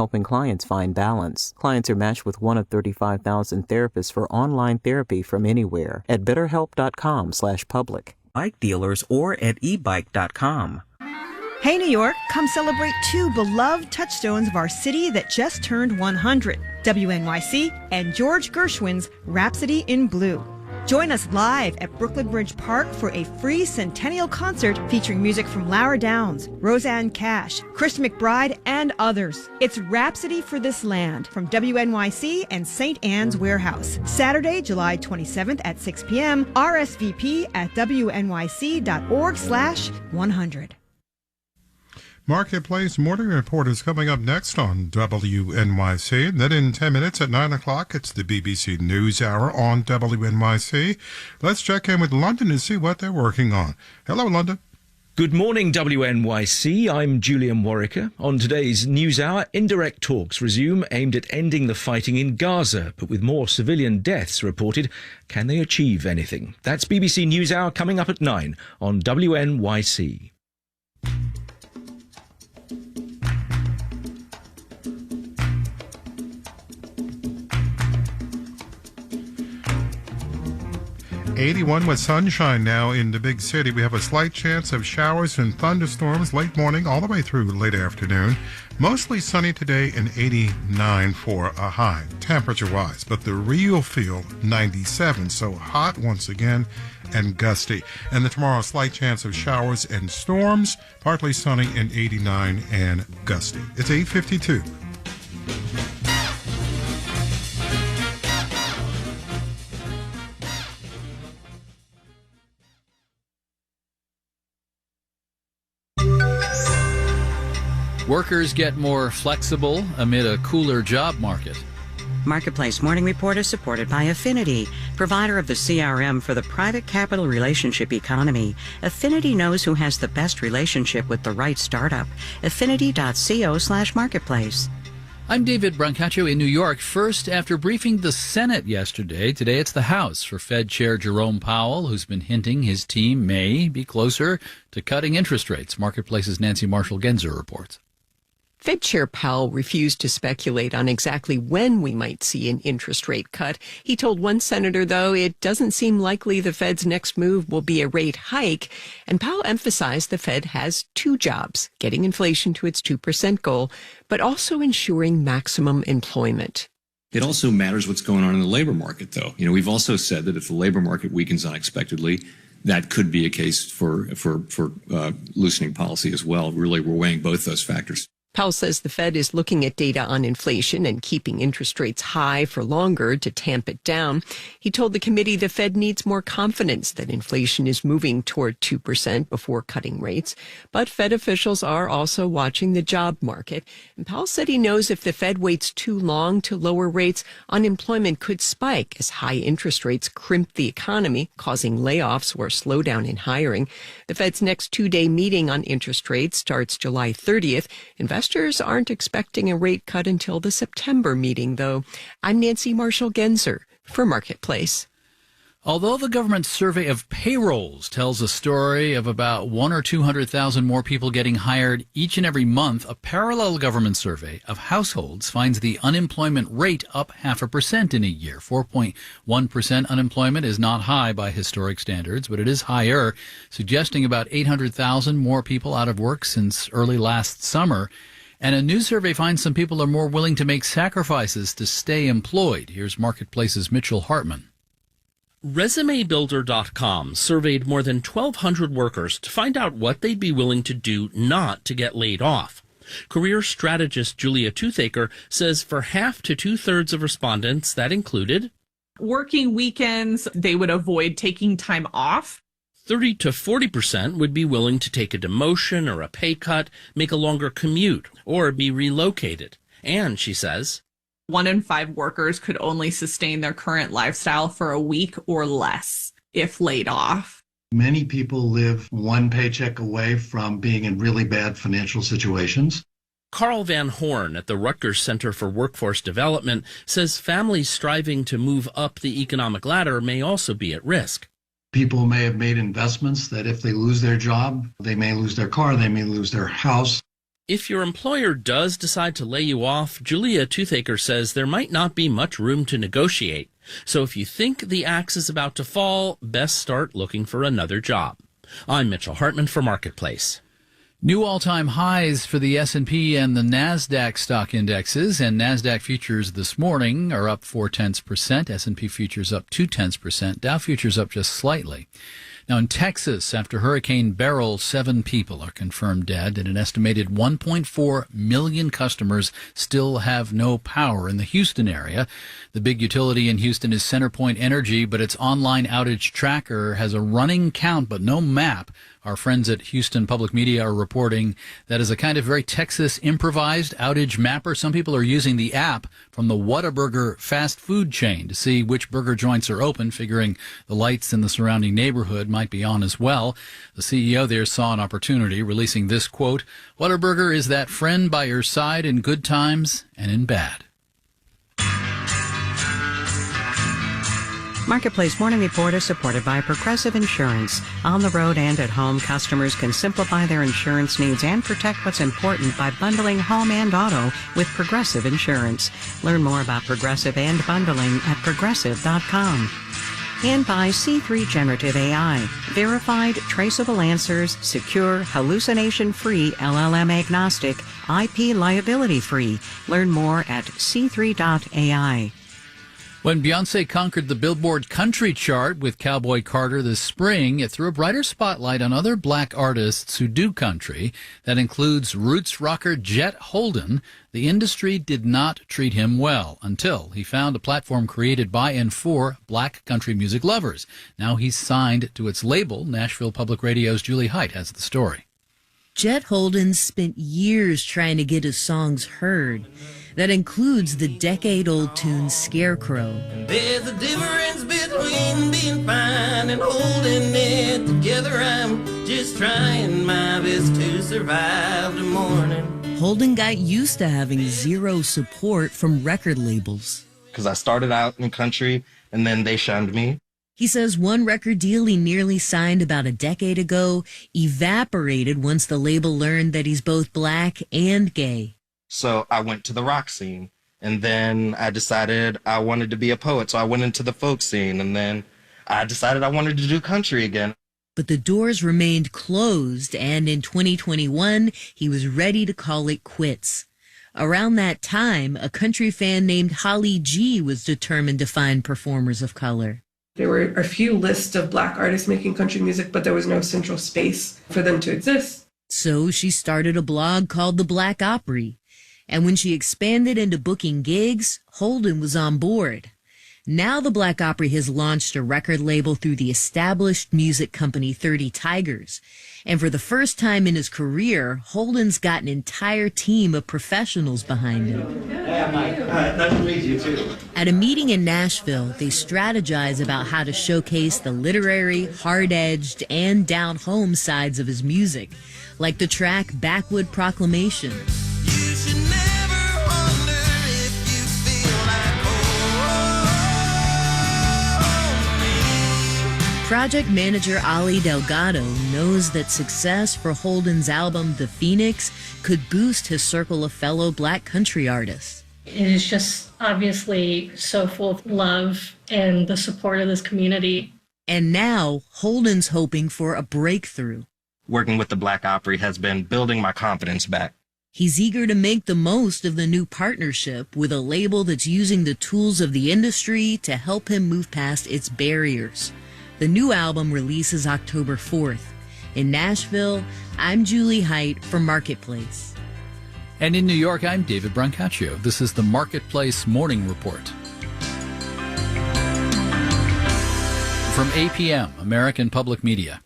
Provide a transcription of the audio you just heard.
helping clients find balance. Clients are matched with one of 35,000 therapists for online therapy from anywhere at betterhelp.com/public. Bike dealers or at ebike.com. Hey, New York, come celebrate 2 beloved touchstones of our city that just turned 100, WNYC and George Gershwin's Rhapsody in Blue. Join us live at Brooklyn Bridge Park for a free centennial concert featuring music from Lara Downs, Roseanne Cash, Chris McBride, and others. It's Rhapsody for This Land from WNYC and St. Anne's Warehouse. Saturday, July 27th at 6 p.m. RSVP at wnyc.org/100. Marketplace Morning Report is coming up next on WNYC. And then in 10 minutes at 9 o'clock, it's the BBC News Hour on WNYC. Let's check in with London to see what they're working on. Hello, London. Good morning, WNYC. I'm Julian Warwicker. On today's News Hour, indirect talks resume aimed at ending the fighting in Gaza. But with more civilian deaths reported, can they achieve anything? That's BBC News Hour coming up at 9 on WNYC. '81 with sunshine now in the big city. We have a slight chance of showers and thunderstorms late morning all the way through late afternoon. Mostly sunny today and 89 for a high, temperature-wise. But the real feel, 97. So hot once again and gusty. And tomorrow, slight chance of showers and storms, partly sunny and 89 and gusty. It's 8:52. Workers get more flexible amid a cooler job market. Marketplace Morning Report is supported by Affinity, provider of the CRM for the private capital relationship economy. Affinity knows who has the best relationship with the right startup. Affinity.co/marketplace. I'm David Brancaccio in New York. First, after briefing the Senate yesterday, today it's the House for Fed Chair Jerome Powell, who's been hinting his team may be closer to cutting interest rates. Marketplace's Nancy Marshall-Genzer reports. Fed Chair Powell refused to speculate on exactly when we might see an interest rate cut. He told one senator, though, it doesn't seem likely the Fed's next move will be a rate hike. And Powell emphasized the Fed has 2 jobs, getting inflation to its 2% goal, but also ensuring maximum employment. It also matters what's going on in the labor market, though. We've also said that if the labor market weakens unexpectedly, that could be a case for loosening policy as well. Really, we're weighing both those factors. Powell says the Fed is looking at data on inflation and keeping interest rates high for longer to tamp it down. He told the committee the Fed needs more confidence that inflation is moving toward 2% before cutting rates. But Fed officials are also watching the job market. And Powell said he knows if the Fed waits too long to lower rates, unemployment could spike as high interest rates crimp the economy, causing layoffs or slowdown in hiring. The Fed's next 2-day meeting on interest rates starts July 30th. Investors aren't expecting a rate cut until the September meeting, though. I'm Nancy Marshall-Genzer for Marketplace. Although the government survey of payrolls tells a story of about 100,000 or 200,000 more people getting hired each and every month, a parallel government survey of households finds the unemployment rate up 0.5% in a year. 4.1% unemployment is not high by historic standards, but it is higher, suggesting about 800,000 more people out of work since early last summer. And a new survey finds some people are more willing to make sacrifices to stay employed. Here's Marketplace's Mitchell Hartman. ResumeBuilder.com surveyed more than 1,200 workers to find out what they'd be willing to do not to get laid off. Career strategist Julia Toothaker says for half to 2/3 of respondents, that included working weekends, they would avoid taking time off. 30 to 40% would be willing to take a demotion or a pay cut, make a longer commute, or be relocated. And, she says, 1 in 5 workers could only sustain their current lifestyle for a week or less if laid off. Many people live one paycheck away from being in really bad financial situations. Carl Van Horn at the Rutgers Center for Workforce Development says families striving to move up the economic ladder may also be at risk. People may have made investments that if they lose their job, they may lose their car, they may lose their house. If your employer does decide to lay you off, Julia Toothaker says there might not be much room to negotiate. So if you think the axe is about to fall, best start looking for another job. I'm Mitchell Hartman for Marketplace. New all-time highs for the S&P and the NASDAQ stock indexes, and NASDAQ futures this morning are up 0.4%, S&P futures up 0.2%, Dow futures up just slightly. Now in Texas, after Hurricane Beryl, 7 people are confirmed dead, and an estimated 1.4 million customers still have no power in the Houston area. The big utility in Houston is CenterPoint Energy, but its online outage tracker has a running count but no map. Our friends at Houston Public Media are reporting that is a kind of very Texas improvised outage mapper. Some people are using the app from the Whataburger fast food chain to see which burger joints are open, figuring the lights in the surrounding neighborhood might be on as well. The CEO there saw an opportunity, releasing this quote, "Whataburger is that friend by your side in good times and in bad." Marketplace Morning Report is supported by Progressive Insurance. On the road and at home, customers can simplify their insurance needs and protect what's important by bundling home and auto with Progressive Insurance. Learn more about Progressive and bundling at Progressive.com. And by C3 Generative AI. Verified, traceable answers, secure, hallucination-free, LLM-agnostic, IP liability-free. Learn more at C3.ai. When Beyoncé conquered the Billboard country chart with Cowboy Carter this spring, it threw a brighter spotlight on other black artists who do country. That includes roots rocker Jet Holden. The industry did not treat him well until he found a platform created by and for black country music lovers. Now he's signed to its label. Nashville Public Radio's Julie Height has the story. Jet Holden spent years trying to get his songs heard. That includes the decade-old tune Scarecrow. There's a difference between being fine and holding it together. I'm just trying my best to survive the morning. Holden got used to having zero support from record labels. Because I started out in country, and then they shunned me. He says one record deal he nearly signed about a decade ago evaporated once the label learned that he's both black and gay. So I went to the rock scene, and then I decided I wanted to be a poet, so I went into the folk scene, and then I decided I wanted to do country again. But the doors remained closed, and in 2021, he was ready to call it quits. Around that time, a country fan named Holly G was determined to find performers of color. There were a few lists of black artists making country music, but there was no central space for them to exist. So she started a blog called The Black Opry. And when she expanded into booking gigs, Holden was on board. Now the Black Opry has launched a record label through the established music company 30 Tigers. And for the first time in his career, Holden's got an entire team of professionals behind him. Yeah, Mike. Nice to meet you, too. At a meeting in Nashville, they strategize about how to showcase the literary, hard-edged, and down-home sides of his music, like the track Backwood Proclamation. Project manager Ali Delgado knows that success for Holden's album The Phoenix could boost his circle of fellow black country artists. It is just obviously so full of love and the support of this community. And now Holden's hoping for a breakthrough. Working with the Black Opry has been building my confidence back. He's eager to make the most of the new partnership with a label that's using the tools of the industry to help him move past its barriers. The new album releases October 4th. In Nashville, I'm Julie Height for Marketplace. And in New York, I'm David Brancaccio. This is the Marketplace Morning Report. From APM, American Public Media.